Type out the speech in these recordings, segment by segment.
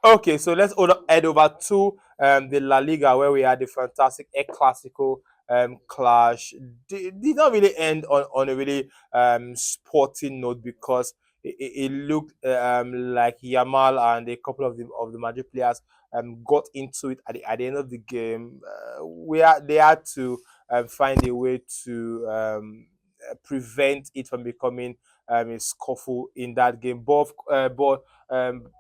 Okay, so let's head over to the La Liga where we had the fantastic El Clasico clash. Did not really end on a really sporting note because it looked like Yamal and a couple of the Madrid players got into it at the end of the game. They had to find a way to prevent it from becoming a scuffle in that game. But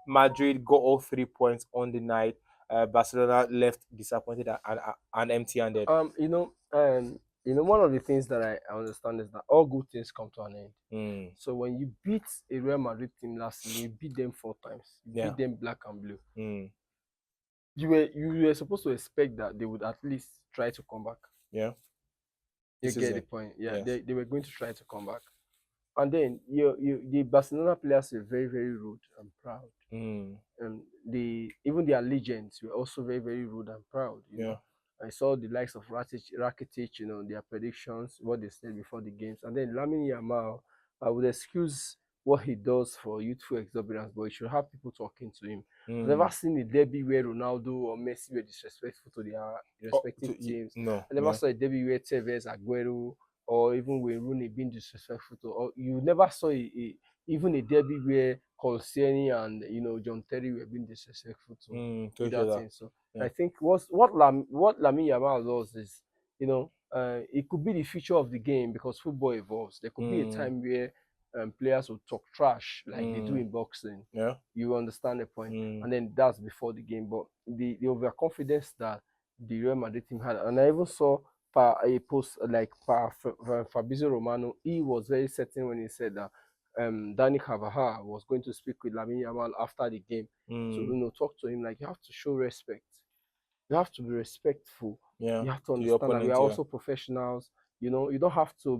Madrid got all 3 points on the night. Barcelona left disappointed and empty-handed. Um, you know, um, one of the things that I understand is that all good things come to an end. Mm, So when you beat a Real Madrid team last season, you beat them 4 times. You yeah. beat them black and blue. Mm, You were supposed to expect that they would at least try to come back. yeah. You This is get the it. point. Yeah, Yes. they were going to try to come back. And then the Barcelona players were very, very rude and proud. Mm, And even their legends were also very, very rude and proud. yeah. I saw the likes of Rakitic, their predictions, what they said before the games. And then Lamine Yamal, I would excuse what he does for youthful exuberance, but he should have people talking to him. I've never Mm. seen a derby where Ronaldo or Messi were disrespectful to their respective teams. No. I never Yeah. saw a derby where Tevez, Aguero, or even Wayne Rooney being disrespectful to. Or you never saw even a derby where Colseni and John Terry were being disrespectful to To each either other. team. So Yeah. I think what Lamine Yamal does is, it could be the future of the game because football evolves. There could be a Mm, time where players will talk trash like they do mm, in boxing. yeah. You understand the point, Mm, and then that's before the game. But the overconfidence that the Real Madrid team had, and I even saw a post like Fabrizio Romano. He was very certain when he said that Dani Carvajal was going to speak with Lamine Yamal after the game to mm, talk to him. Like, you have to show respect, you have to be respectful, yeah. you have to To your understand that we opponent. are Yeah. also professionals. You don't have to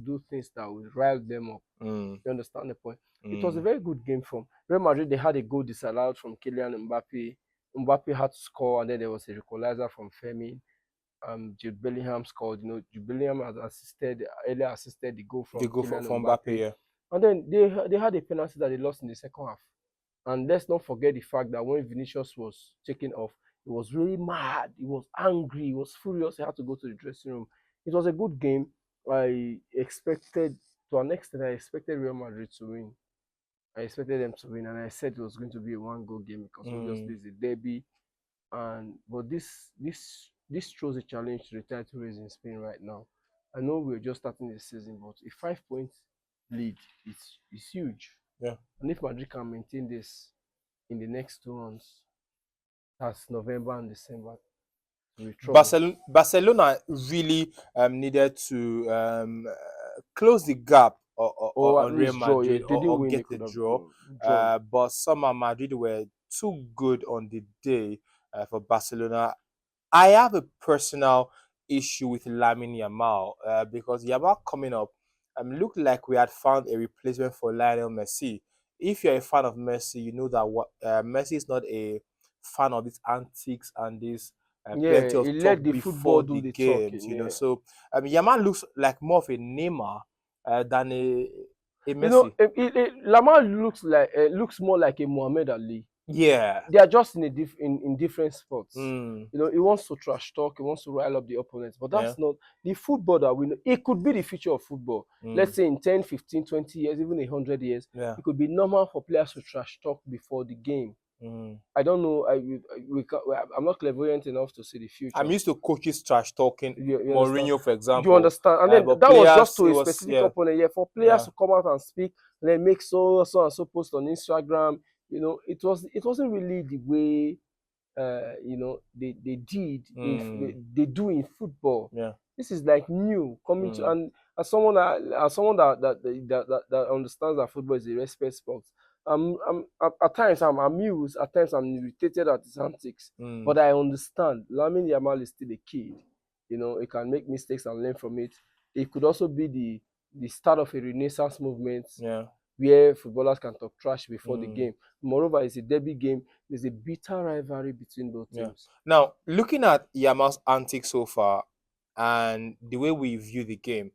do things that will rile them up. Mm, You understand the point? It was a mm, very good game from Real Madrid. They had a goal disallowed from Kylian Mbappe. Mbappe had to score, and then there was a equalizer from Femi. Jude Bellingham scored. Jude Bellingham has earlier assisted the goal they from go Kylian for Mbappe. Mbappe. Yeah. And then they had a penalty that they lost in the second half. And let's not forget the fact that when Vinicius was taken off, he was really mad. He was angry. He was furious. He had to go to the dressing room. It was a good game. I expected, to an extent, I expected Real Madrid to win. I expected them to win, and I said it was going to be a one-goal game because obviously Mm. it's a derby. And but this throws a challenge to the title race in Spain right now. I know we're just starting the season, but a 5 point lead is huge. Yeah. And if Madrid can maintain this in the next 2 months, that's November and December, we're trouble. Barcelona really needed to close the gap Or at on Real least draw. Yeah, Madrid, they didn't or win, they get a could have draw. drawn. But somehow Madrid were too good on the day for Barcelona. I have a personal issue with Lamine Yamal because Yamal coming up looked like we had found a replacement for Lionel Messi. If you're a fan of Messi, you know that Messi is not a fan of these antics and this Yeah, plenty of he talk let the before football do the the games. talking. Yeah. So Yamal looks like more of a Neymar than a Messi. Lamar looks more like a Muhammad Ali. Yeah. They are just in different spots. Mm, He wants to trash talk, he wants to rile up the opponents, but yeah. that's not the football that we know. It could be the future of football. Mm, Let's say in 10, 15, 20 years, even 100 years, yeah. it could be normal for players to trash talk before the game. Mm. I don't know. I'm not clairvoyant enough to see the I'm future. used to coaches trash talking, You understand? Mourinho, for You example. understand? And then But that was just players, to it a was specific yeah, opponent. Yeah, for players yeah. to come out and speak and then make so and so post on Instagram. It wasn't really the way they did Mm, they do in football. yeah. This is like new coming to, Mm, and as someone that understands that football is a respect sport. At times I'm amused, at times I'm irritated at his antics, mm, but I understand. Lamine Yamal is still a kid. He can make mistakes and learn from it. It could also be the start of a renaissance movement yeah. where footballers can talk trash before the Mm, game. Moreover, it's a derby game. There's a bitter rivalry between both yeah. teams. Now, looking at Yamal's antics so far and the way we view the game,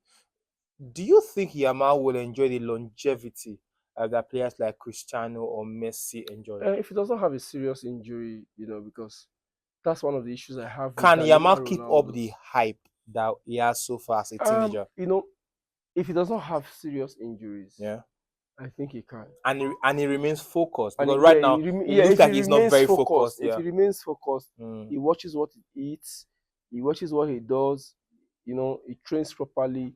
do you think Yamal will enjoy the longevity that players like Cristiano or Messi enjoy? If he doesn't have a serious injury, because that's one of the issues I have Can regarding Yamal keep up Ronaldo. the hype that he has so far as a teenager? If he does not have serious injuries, Yeah. I think he can. And he remains focused And because right now it looks if he like he's not remains very focused, focused. Yeah. Mm, he watches what he eats, he watches what he does, he trains properly,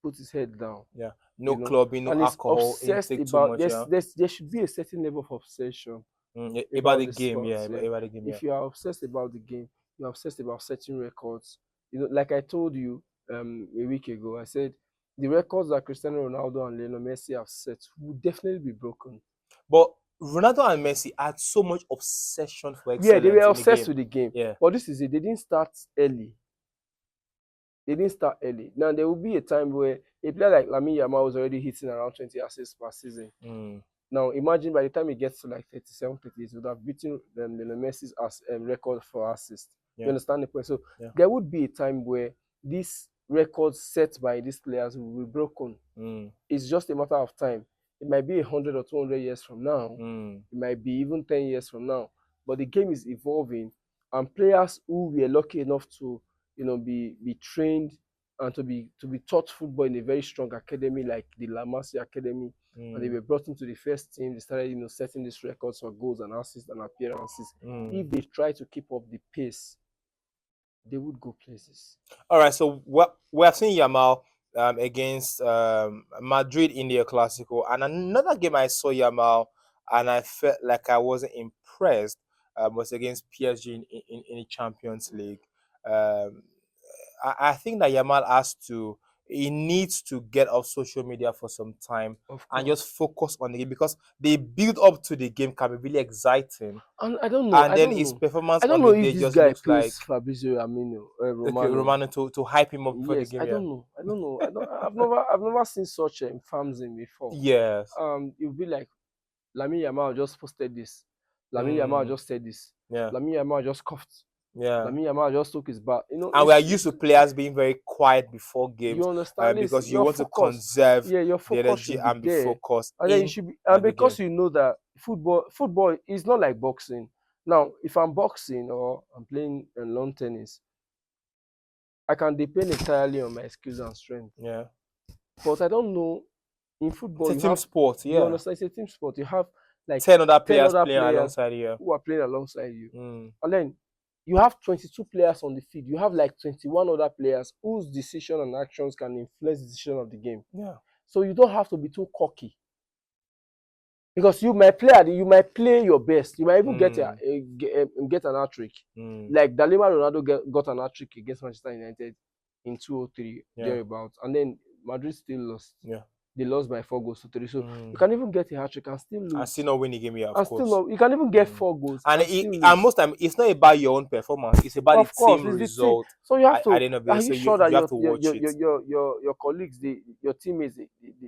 puts his head down, yeah. No you know, clubbing, no and he's alcohol obsessed intake too about much. Yeah. there should be a certain level of obsession About about the the game. Yeah. sports. Yeah. About the game. Yeah. If you are obsessed about the game, you're obsessed about setting records. Like I told you a week ago, I said the records that Cristiano Ronaldo and Lionel Messi have set will definitely be broken. But Ronaldo and Messi had so much obsession for Yeah, they excellence were in the obsessed game. with the game. Yeah. But this is it. They didn't start early. Now there will be a time where a player like Lamine Yamal was already hitting around 20 assists per season. Mm, Now imagine by the time he gets to like 37, 38, he would have beaten Lionel Messi's record for assists. You yeah. understand the point? So Yeah. there would be a time where these records set by these players will be broken. Mm, It's just a matter of time. It might be 100 or 200 years from now. mm, It might be even 10 years from now. But the game is evolving, and players who were lucky enough to, be trained and to be taught football in a very strong academy like the La Masia Academy, and they mm, were brought into the first team. They started, setting these records for goals and assists and appearances. mm. If they try to keep up the pace, they would go places. All right, so we have seen Yamal against Madrid in the Clasico, and another game I saw Yamal and I felt like I wasn't impressed was against PSG in the Champions League. Um, I think that Yamal he needs to get off social media for some time Of and just course. focus on the game because the build up to the game can be really exciting, And I don't know. and I then don't his know. performance I don't on know the if day this just guy looks pays like Fabrizio Amino, okay, Romano. Romano to hype him up before the Yes, game. I Yeah. don't know. I don't know. I've never seen such infamsing before. Yes. It'll be like Lamine Yamal just posted this. Lamine Yamal Mm, just said this. yeah. Lamine Yamal just coughed. Yeah. Lamine Yamal just took his bath. And we are used to players being very quiet before games, You understand this? because you Your want to focus, conserve yeah, your the focus energy should be and be there, focused and then you in should be, and the game. because you know that football is not like boxing. Now, if I'm boxing or I'm playing lawn tennis, I can depend entirely on my skills and strength. Yeah. But I don't know, in It's football a you team have, sport. you Yeah. understand, it's a team sport. You have like 10 other 10 players other playing players alongside you. who are playing alongside you. Mm, And then you have 22 players on the field. You have like 21 other players whose decision and actions can influence the decision of the game. yeah. So you don't have to be too cocky. Because you might play your best. You might even Mm, get an hat trick. mm, Like Dalima Ronaldo got an hat trick against Manchester United in 203 yeah. thereabouts, and then Madrid still lost. Yeah. They lost by 4 goals to 3. So you Mm. can even get a hat trick and still I lose. still not win the game. Yeah, of And still course. not, you can even get Mm. 4 goals And and still and lose. most time it's not about your own performance; it's about the Of course, team it's the team. result So you have at to. the end of the day. Are you So sure that you have to watch it. your colleagues, your teammates,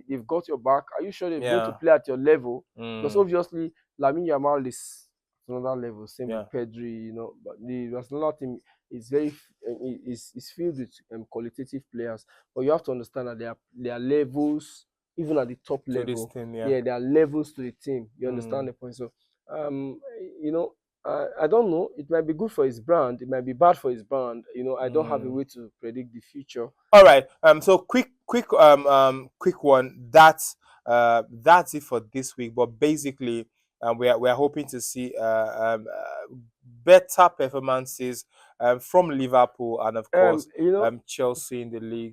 they've got your back? Are you sure they're going to Yeah. play at your level? Because Mm, obviously, Lamine Yamal is another level. Same yeah. with Pedri, But the Barcelona team is is filled with qualitative players. But you have to understand that there are levels, even at the top To this level. team, yeah. Yeah, there are levels to the team. You understand Mm. the point? So, um, you know, I don't know. It might be good for his brand. It might be bad for his brand. I don't have a Mm. way to predict the future. All right. So quick one. That's it for this week. But basically, we are hoping to see better performances from Liverpool and of course Um, you know, Chelsea in the league.